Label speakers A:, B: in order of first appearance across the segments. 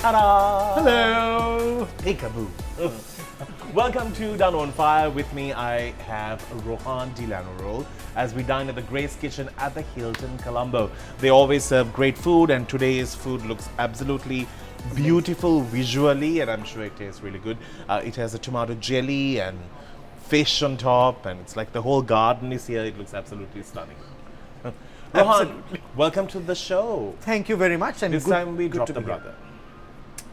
A: Ta-da!
B: Hello!
A: Peekaboo. Welcome to Danu on Fire. With me, I have Rohan de Lanerolle as we dine at the Grace Kitchen at the Hilton, Colombo. They always serve great food, and today's food looks absolutely beautiful visually, and I'm sure it tastes really good. It has a tomato jelly and fish on top, and it's like the whole garden is here. It looks absolutely stunning. Rohan,
B: Absolutely.
A: welcome to the show.
B: Thank you very much. And
A: This
B: good-
A: time we
B: good
A: drop
B: to
A: the
B: be here.
A: brother.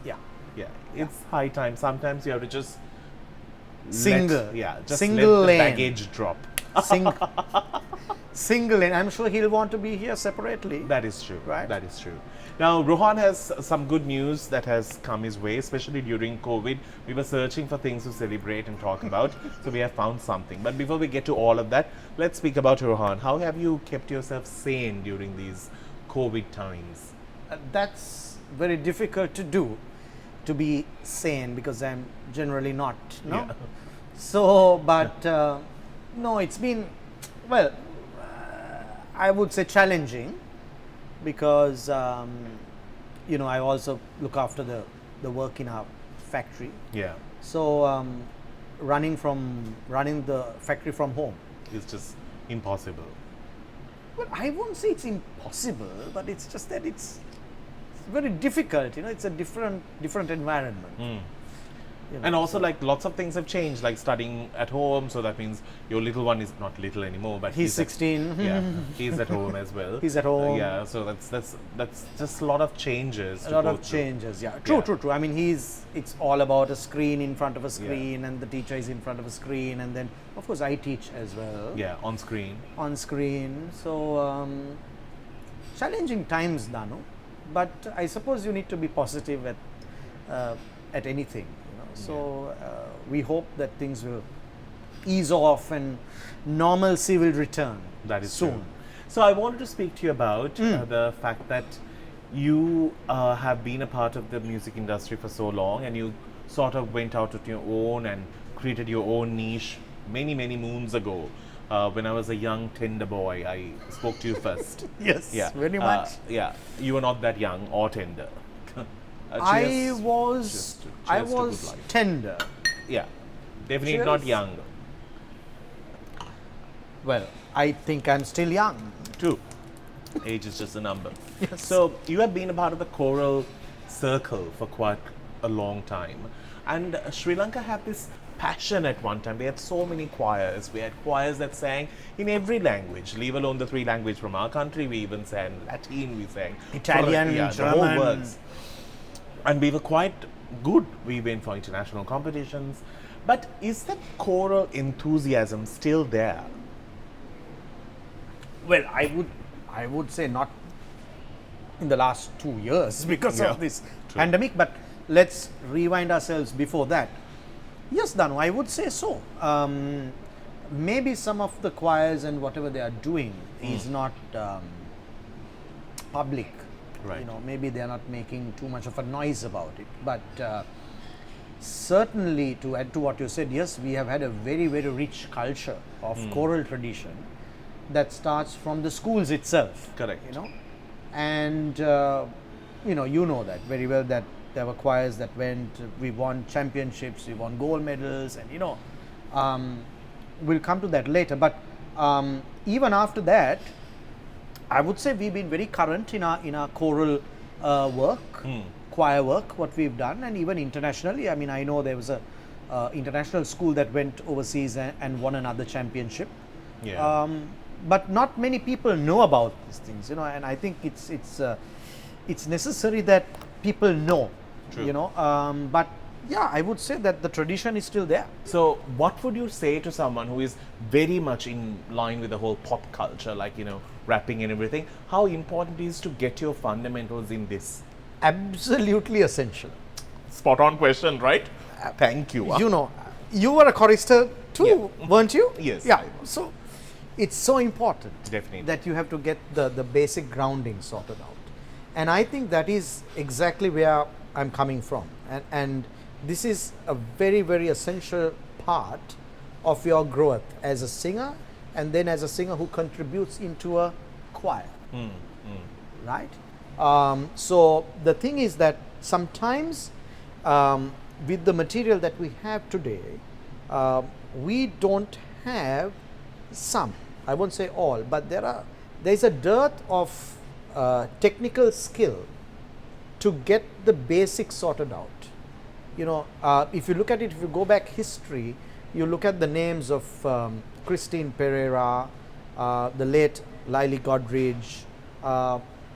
B: Yeah.
A: Yeah, it's high time. Sometimes you have to just
B: Single.
A: just
B: Single
A: let the
B: lane.
A: baggage drop.
B: Single and I'm sure he'll want to be here separately.
A: That is true.
B: Right.
A: That is true. Now, Rohan has some good news that has come his way, especially during COVID. We were searching for things to celebrate and talk about, so we have found something. But before we get to all of that, let's speak about Rohan. How have you kept yourself sane during these COVID times?
B: That's very difficult to do, to be sane, because I'm generally not. No.
A: Yeah.
B: So, but no, it's been, well, I would say challenging, because you know, I also look after the work in our factory.
A: Yeah,
B: So running the factory from home.
A: it's just impossible.
B: Well, I won't say it's impossible, but it's just that it's very difficult. You know, it's a different environment. You know,
A: And also, like, lots of things have changed, like studying at home. So that means your little one is not little anymore, but
B: he's
A: at-
B: 16.
A: yeah, he's at home as well.
B: He's at home.
A: Yeah, so that's just a lot of changes.
B: A
A: to
B: lot
A: go
B: of
A: through.
B: changes. Yeah,
A: Yeah.
B: true. I mean, it's all about a screen in front of a screen, and the teacher is in front of a screen, and then of course I teach as well.
A: Yeah, on screen.
B: On screen. So challenging times, Danu. But I suppose you need to be positive at anything. You know? So we hope that things will ease off and normalcy will return.
A: That is
B: soon.
A: true. So I wanted to speak to you about the fact that you have been a part of the music industry for so long, and you sort of went out on your own and created your own niche many moons ago. When I was a young tender boy, I spoke to you first.
B: Yes,
A: Yeah,
B: very much.
A: Yeah, you were not that young or tender.
B: I
A: Cheers.
B: was
A: Cheers to good life.
B: tender.
A: Yeah, definitely not
B: Cheers.
A: young.
B: Well, I think I'm still young.
A: True. Age is just a number.
B: Yes.
A: So you have been a part of the choral circle for quite a long time, and Sri Lanka had this passion at one time. We had so many choirs. We had choirs that sang in every language, leave alone the three languages from our country. We even sang Latin. We sang
B: Italian,
A: yeah, the whole
B: German.
A: works. And we were quite good. We went for international competitions. But is that choral enthusiasm still there?
B: Well, I would say not in the last 2 years because
A: Yeah,
B: of this
A: true.
B: pandemic, but let's rewind ourselves before that. Yes, Danu, I would say so. Maybe some of the choirs and whatever they are doing is not public.
A: Right.
B: You know, maybe they are not making too much of a noise about it. But certainly, to add to what you said, yes, we have had a very rich culture of choral tradition that starts from the schools itself.
A: Correct.
B: You know, and you know that very well, that there were choirs that we won championships, we won gold medals, and you know, we'll come to that later. But even after that, I would say we've been very current in our choral work, choir work, what we've done, and even internationally. I mean, I know there was a international school that went overseas and won another championship.
A: Yeah.
B: But not many people know about these things, you know, and I think it's necessary that people know,
A: True.
B: you know. But yeah, I would say that the tradition is still there.
A: So, what would you say to someone who is very much in line with the whole pop culture, like, you know, rapping and everything? How important it is to get your fundamentals in this?
B: Absolutely essential.
A: Spot on question, right? Thank you.
B: You know, you were a chorister too,
A: Yeah.
B: weren't you?
A: Yes,
B: Yeah.
A: I was.
B: So it's so important
A: Definitely.
B: that you have to get the basic grounding sorted out, and I think that is exactly where I'm coming from, and this is a very essential part of your growth as a singer, and then as a singer who contributes into a choir, right? So the thing is that sometimes with the material that we have today, we don't have some, I won't say all, but there's a dearth of technical skill to get the basics sorted out. You know, if you look at it, if you go back history, you look at the names of Christine Pereira, the late Lily Godridge,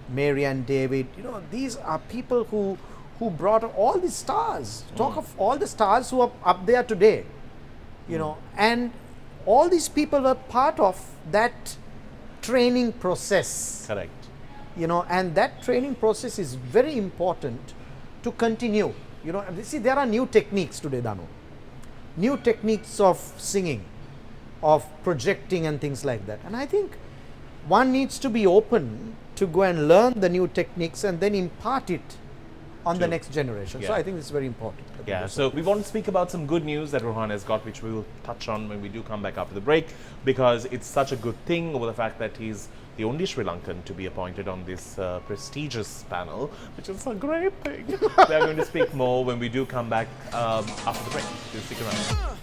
B: Marianne David. You know, these are people who brought all these stars. Talk of all the stars who are up there today. You know, and all these people were part of that training process.
A: Correct.
B: You know, and that training process is very important to continue. You know, see, there are new techniques today, Danu. New techniques of singing, of projecting and things like that. And I think one needs to be open to go and learn the new techniques and then impart it on the next generation. So I think this is very important.
A: Yeah, so we want to speak about some good news that Rohan has got, which we will touch on when we do come back after the break, because it's such a good thing over the fact that he's the only Sri Lankan to be appointed on this prestigious panel, which is a great thing. We are going to speak more when we do come back after the break. Do stick around.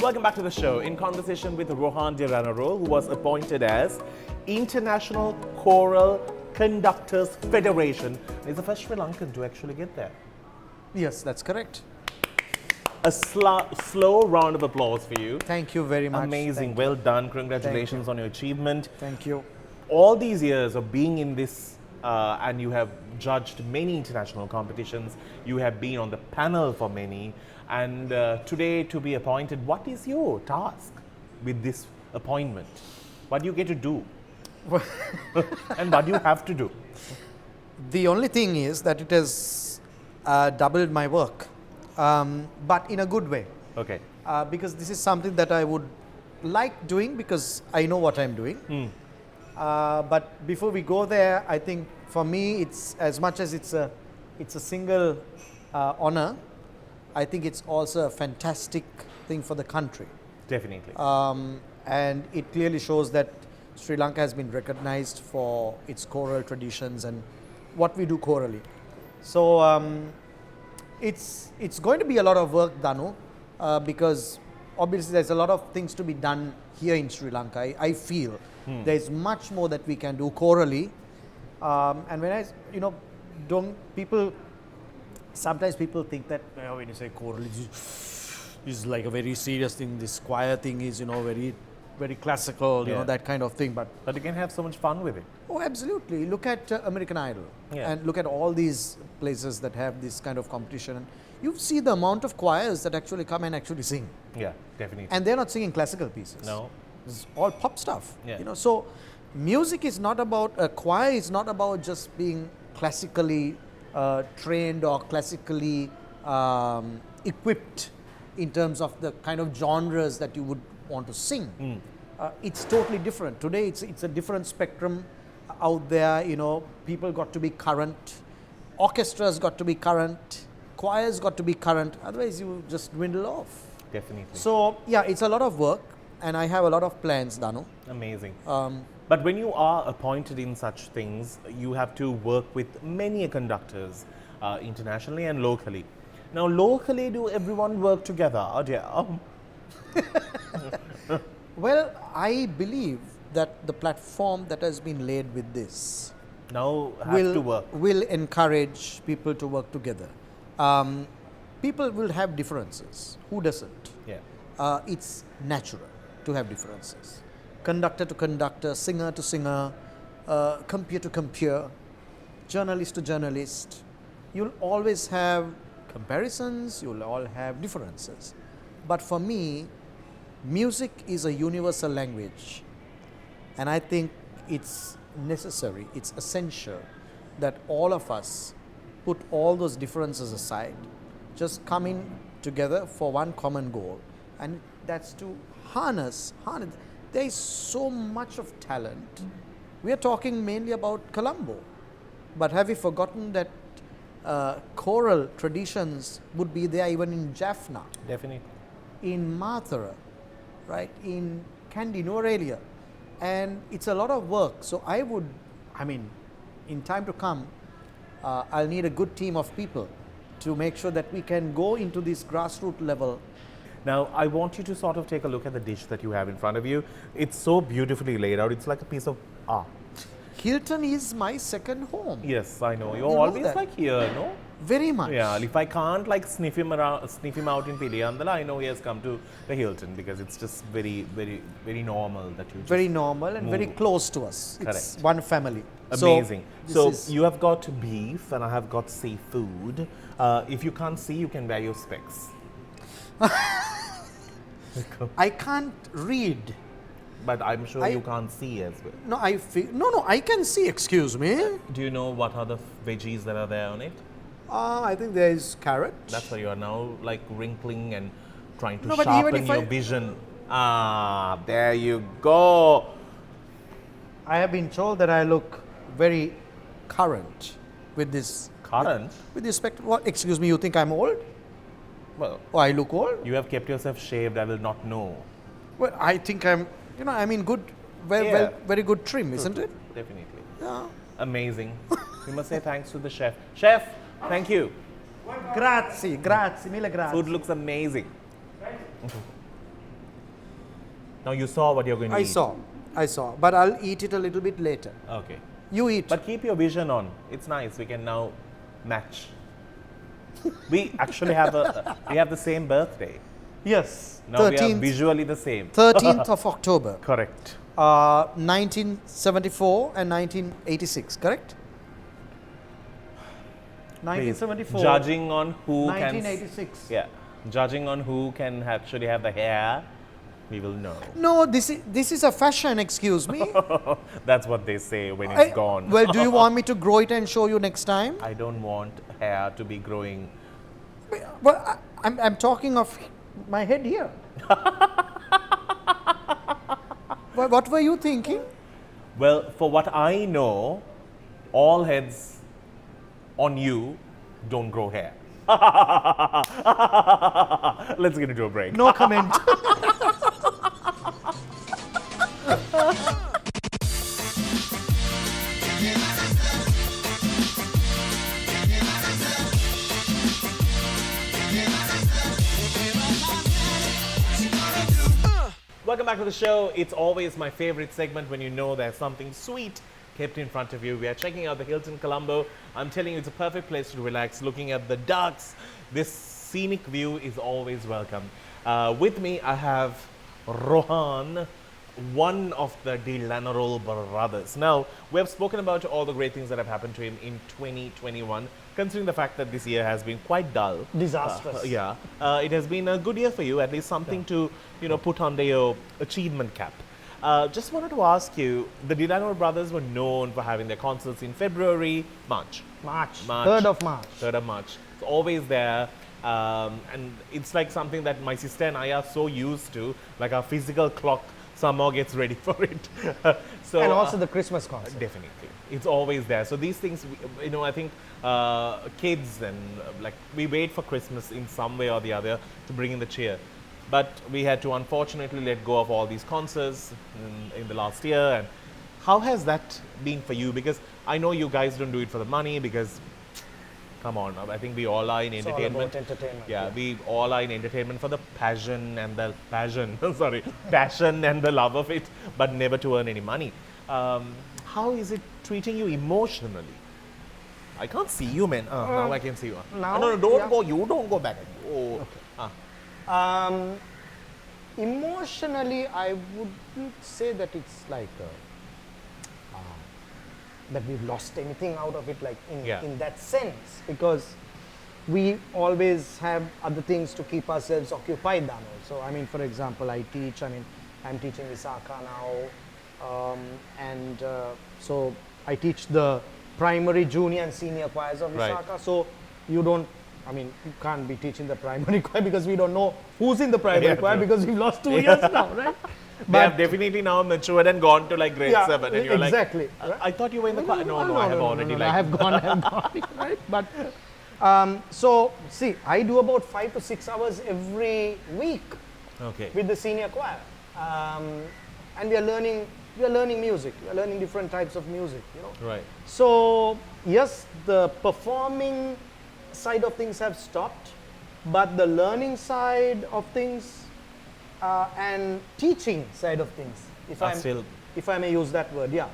A: Welcome back to the show. In conversation with Rohan de Lanerolle, who was appointed as International Choral Conductors Federation. He's the first Sri Lankan to actually get there.
B: Yes, that's correct.
A: A slow round of applause for you.
B: Thank you very much.
A: Amazing. Well done. Congratulations on your achievement.
B: Thank you.
A: All these years of being in this, and you have judged many international competitions, you have been on the panel for many, and today to be appointed, what is your task with this appointment? What do you get to do? And what do you have to do?
B: The only thing is that it has doubled my work, but in a good way.
A: Okay.
B: Because this is something that I would like doing because I know what I'm doing. But before we go there, I think for me, it's as much as it's a single honor. I think it's also a fantastic thing for the country.
A: Definitely.
B: And it clearly shows that Sri Lanka has been recognized for its choral traditions and what we do chorally. So it's going to be a lot of work, Danu, because obviously there's a lot of things to be done here in Sri Lanka. I feel there's much more that we can do chorally. And when sometimes people think that when you say choral, is like a very serious thing. This choir thing is, very, very classical, that kind of thing. But
A: you can have so much fun with it.
B: Oh, absolutely. Look at American Idol and look at all these places that have this kind of competition. And you see the amount of choirs that actually come and actually sing.
A: Yeah, definitely.
B: And they're not singing classical pieces.
A: No.
B: It's all pop stuff.
A: Yeah.
B: So music is not about, a choir is not about just being classically trained or classically equipped in terms of the kind of genres that you would want to sing. It's totally different. Today it's a different spectrum out there. People got to be current, orchestras got to be current, choirs got to be current, otherwise you just dwindle off.
A: Definitely.
B: So yeah, it's a lot of work and I have a lot of plans, Danu.
A: Amazing. But when you are appointed in such things, you have to work with many conductors internationally and locally. Now, locally, do everyone work together? Oh dear.
B: Well, I believe that the platform that has been laid with this
A: now will
B: encourage people to work together. People will have differences. Who doesn't?
A: Yeah.
B: It's natural to have differences. conductor to conductor, singer to singer, compeer to compeer, journalist to journalist. You'll always have comparisons, you'll all have differences. But for me, music is a universal language, and I think it's necessary, it's essential that all of us put all those differences aside, just come in together for one common goal, and that's to harness. There is so much of talent. We are talking mainly about Colombo, but have we forgotten that choral traditions would be there even in Jaffna,
A: Definitely.
B: in Mathura, right, in Kandy, Norelia, and it's a lot of work. So in time to come, I'll need a good team of people to make sure that we can go into this grassroots level.
A: Now, I want you to sort of take a look at the dish that you have in front of you. It's so beautifully laid out. It's like a piece of art.
B: Hilton is my second home.
A: Yes, I know. You're
B: You know
A: always
B: that.
A: like here, no?
B: Very much.
A: Yeah, if I can't like sniff him out in Piliandala, I know he has come to the Hilton because it's just very, very, very normal that you just
B: Very normal and very
A: move.
B: close to us. It's
A: Correct.
B: one family.
A: Amazing.
B: this
A: So
B: is-
A: you have got beef and I have got seafood. If you can't see, you can wear your specs.
B: I can't read.
A: But I'm sure
B: I-
A: you can't see as well.
B: No, I can see. Excuse me.
A: Do you know what are the veggies that are there on it?
B: I think there is carrot.
A: That's why you are now like wrinkling and trying to
B: No, but even
A: sharpen
B: if
A: your
B: I-
A: vision. Ah, there you go.
B: I have been told that I look very current with this.
A: Current?
B: With respect, what? Excuse me, you think I'm old?
A: Well,
B: Oh, I look old?
A: you have kept yourself shaved. I will not know.
B: Well, I think I'm in good,
A: Yeah.
B: very good trim, isn't it?
A: Definitely.
B: Yeah.
A: Amazing. We must say thanks to the chef. Chef, thank you.
B: Grazie, mille grazie.
A: Food looks amazing. Now you saw what you're going to
B: I
A: eat.
B: saw, but I'll eat it a little bit later.
A: Okay.
B: You eat.
A: But keep your vision on. It's nice. We can now match. We actually have we have the same birthday.
B: yes.
A: Now we are visually the same.
B: 13th of October,
A: Correct.
B: 1974 and 1986, correct?
A: Please.
B: 1974.
A: Judging on who
B: 1986.
A: can. Yeah. Judging on who can actually have the hair, we will know.
B: No, this is a fashion, excuse me.
A: That's what they say when it's gone.
B: Well, do you want me to grow it and show you next time?
A: I don't want hair to be growing.
B: Well, I'm talking of my head here. What were you thinking?
A: Well, for what I know, all heads on you don't grow hair. Let's get into a break.
B: No comment.
A: Welcome back to the show. It's always my favorite segment when you know there's something sweet kept in front of you. We are checking out the Hilton Colombo. I'm telling you, it's a perfect place to relax, looking at the ducks. This scenic view is always welcome. With me, I have Rohan, one of the De Lanerolle brothers. Now, we have spoken about all the great things that have happened to him in 2021, considering the fact that this year has been quite dull.
B: Disastrous.
A: It has been a good year for you, at least something to, put under your achievement cap. Just wanted to ask you, the De Lanerolle brothers were known for having their concerts in February, March.
B: March.
A: March.
B: 3rd of March.
A: 3rd of March. It's always there. And it's like something that my sister and I are so used to, like our physical clock somehow gets ready for it. So,
B: And also the Christmas concert.
A: definitely. It's always there. So these things, I think kids and we wait for Christmas in some way or the other to bring in the cheer. But we had to unfortunately let go of all these concerts in the last year. And how has that been for you? Because I know you guys don't do it for the money because, come on, I think we all are in
B: It's all
A: entertainment.
B: about entertainment.
A: Yeah, we all are in entertainment for the passion and the passion and the love of it, but never to earn any money. How is it treating you emotionally? I can't see you, man. Now I can see you.
B: now,
A: No, don't
B: yeah.
A: go. You don't go back. Oh,
B: Um, Emotionally, I wouldn't say that it's like that we've lost anything out of it, like
A: Yeah.
B: in that sense, because we always have other things to keep ourselves occupied, Danu. So, I mean, for example, I teach, I mean, I'm teaching Visakha now, and so I teach the primary, junior, and senior choirs of
A: Right.
B: Visakha. So, you don't, I mean, you can't be teaching the primary choir because we don't know who's in the primary
A: Yeah,
B: choir
A: true.
B: because we've lost 2 years now, right?
A: They have definitely now matured and gone to like grade
B: Yeah,
A: 7. And you're
B: exactly.
A: like, I thought you were in the choir. No, I have already
B: I
A: like.
B: have gone, right? But so see, I do about 5 to 6 hours every week
A: Okay.
B: with the senior choir, and we are learning music. We are learning different types of music, you know.
A: Right.
B: So yes, the performing side of things have stopped, but the learning side of things and teaching side of things, if I may use that word, yeah,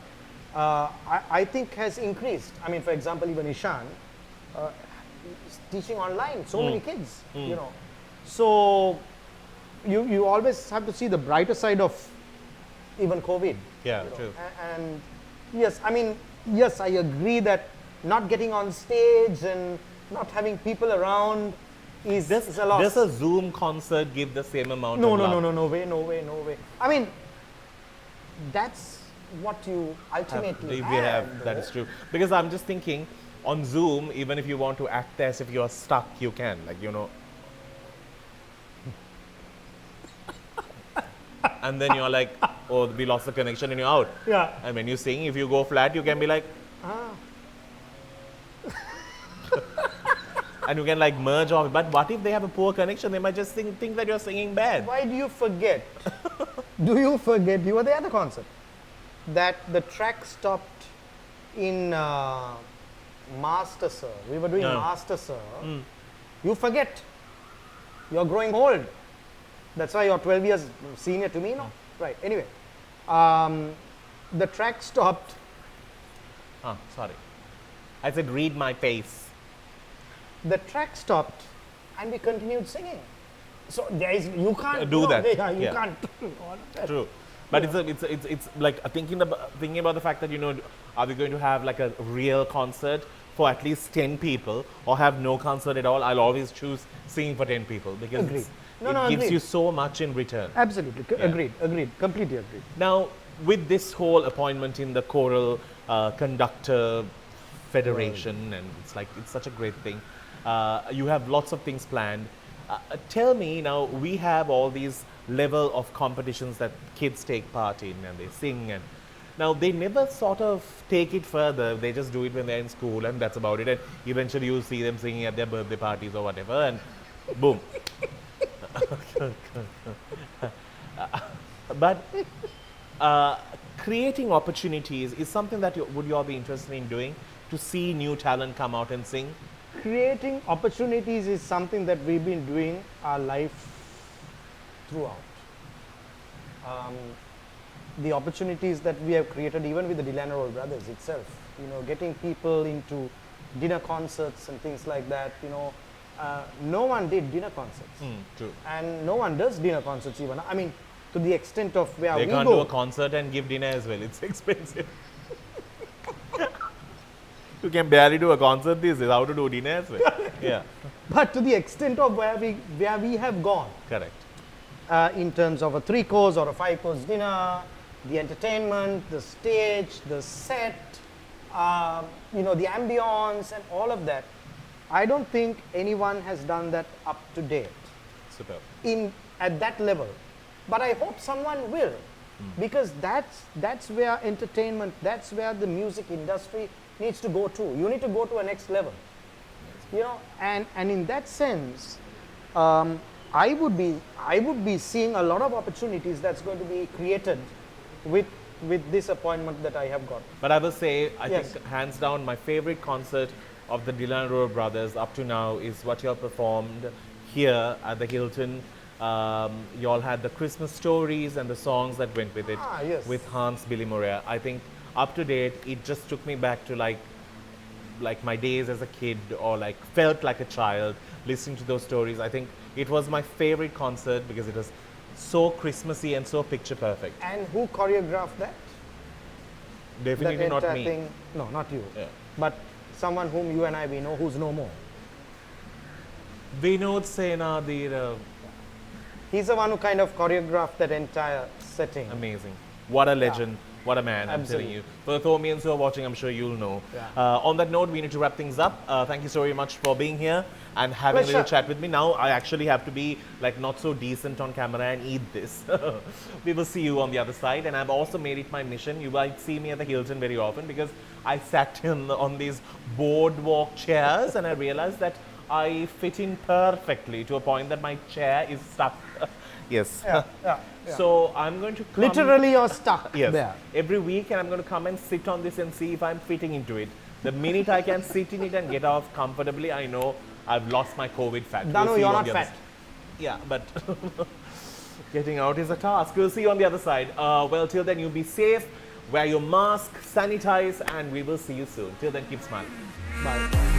B: I think has increased. I mean, for example, even Ishan is teaching online, so many kids, you know. So you always have to see the brighter side of even COVID.
A: Yeah,
B: you know.
A: true.
B: And yes, I mean, yes, I agree that not getting on stage and not having people around is a loss.
A: Does a Zoom concert give the same amount
B: No,
A: of love?
B: no way. I mean, that's what you ultimately have.
A: That is true. Because I'm just thinking, on Zoom, even if you want to act as if you're stuck, you can. Like, you know. And then you're like, oh, we lost the connection and you're out.
B: Yeah.
A: And when you sing, if you go flat, you can be like, and you can like merge off. But what if they have a poor connection? They might just think that you're singing bad.
B: Why do you forget? Do you forget you were there at the concert? That the track stopped in Master Sir. We were doing
A: Yeah.
B: Master Sir. You forget. You're growing old. That's why you're 12 years senior to me, no? Right. Anyway, the track stopped.
A: Sorry. I said read my face.
B: The track stopped, and we continued singing. So there is you can't
A: Do that.
B: Yeah, you
A: Yeah.
B: can't do all of that.
A: True. But it's like thinking about the fact that, you know, are we going to have like a real concert for at least 10 people or have no concert at all? I'll always choose singing for 10 people because
B: Agreed.
A: it gives
B: agreed.
A: you so much in return.
B: Absolutely.
A: Yeah.
B: Agreed. Completely agreed.
A: Now, with this whole appointment in the Choral Conductor Federation, and it's such a great thing, you have lots of things planned. Tell me now, we have all these level of competitions that kids take part in and they sing, and now they never sort of take it further. They just do it when they're in school and that's about it, and eventually you see them singing at their birthday parties or whatever, and boom. But creating opportunities is something that would you all be interested in doing, to see new talent come out and sing?
B: Creating opportunities is something that we've been doing our life throughout. The opportunities that we have created, even with the De Lanerolle brothers itself, you know, getting people into dinner concerts and things like that, you know, no one did dinner concerts.
A: True.
B: And no one does dinner concerts even. I mean, to the extent of where
A: They
B: we
A: can't do
B: go.
A: a concert and give dinner as well. It's expensive. You can barely do a concert these days. How to do dinner as well? Yeah,
B: But to the extent of where we have gone,
A: correct.
B: in terms of a 3-course or a 5-course dinner, the entertainment, the stage, the set, you know, the ambience and all of that, I don't think anyone has done that up to date
A: Superb.
B: at that level. But I hope someone will, because that's where entertainment, that's where the music industry needs to go to. You need to go to a next level, you know, and in that sense, I would be seeing a lot of opportunities that's going to be created with this appointment that I have got.
A: But I will say, I
B: Yes.
A: think hands down, my favorite concert of the De Lanerolle brothers up to now is what you all performed here at the Hilton. You all had the Christmas stories and the songs that went with it,
B: Yes.
A: with Hans Billy Morea. I think up to date, it just took me back to like my days as a kid, or like felt like a child listening to those stories. I think it was my favorite concert because it was so Christmassy and so picture perfect.
B: And who choreographed that?
A: Definitely
B: That
A: not
B: entire
A: me.
B: thing? No, not you.
A: Yeah.
B: But someone whom you and I we know who's no more.
A: Vinod Senadir,
B: He's the one who kind of choreographed that entire setting.
A: amazing. What a legend. What a man, I'm telling
B: Absolutely.
A: you. For the Thomians who are watching, I'm sure you'll know.
B: Yeah.
A: On that note, we need to wrap things up. Thank you so very much for being here and having a little
B: Pleasure.
A: chat with me. Now, I actually have to be like not so decent on camera and eat this. We will see you on the other side. And I've also made it my mission. You might see me at the Hilton very often because I sat on these boardwalk chairs and I realized that I fit in perfectly to a point that my chair is stuck. Yes.
B: Yeah.
A: So I'm going to come
B: Literally, you're stuck
A: yes,
B: there.
A: every week, and I'm going to come and sit on this and see if I'm fitting into it. The minute I can sit in it and get off comfortably, I know I've lost my COVID fat.
B: Danu,
A: see
B: you're
A: on
B: not
A: the other
B: fat.
A: Yeah, but getting out is a task. We'll see you on the other side. Well, till then, you be safe, wear your mask, sanitize, and we will see you soon. Till then, keep smiling.
B: Bye.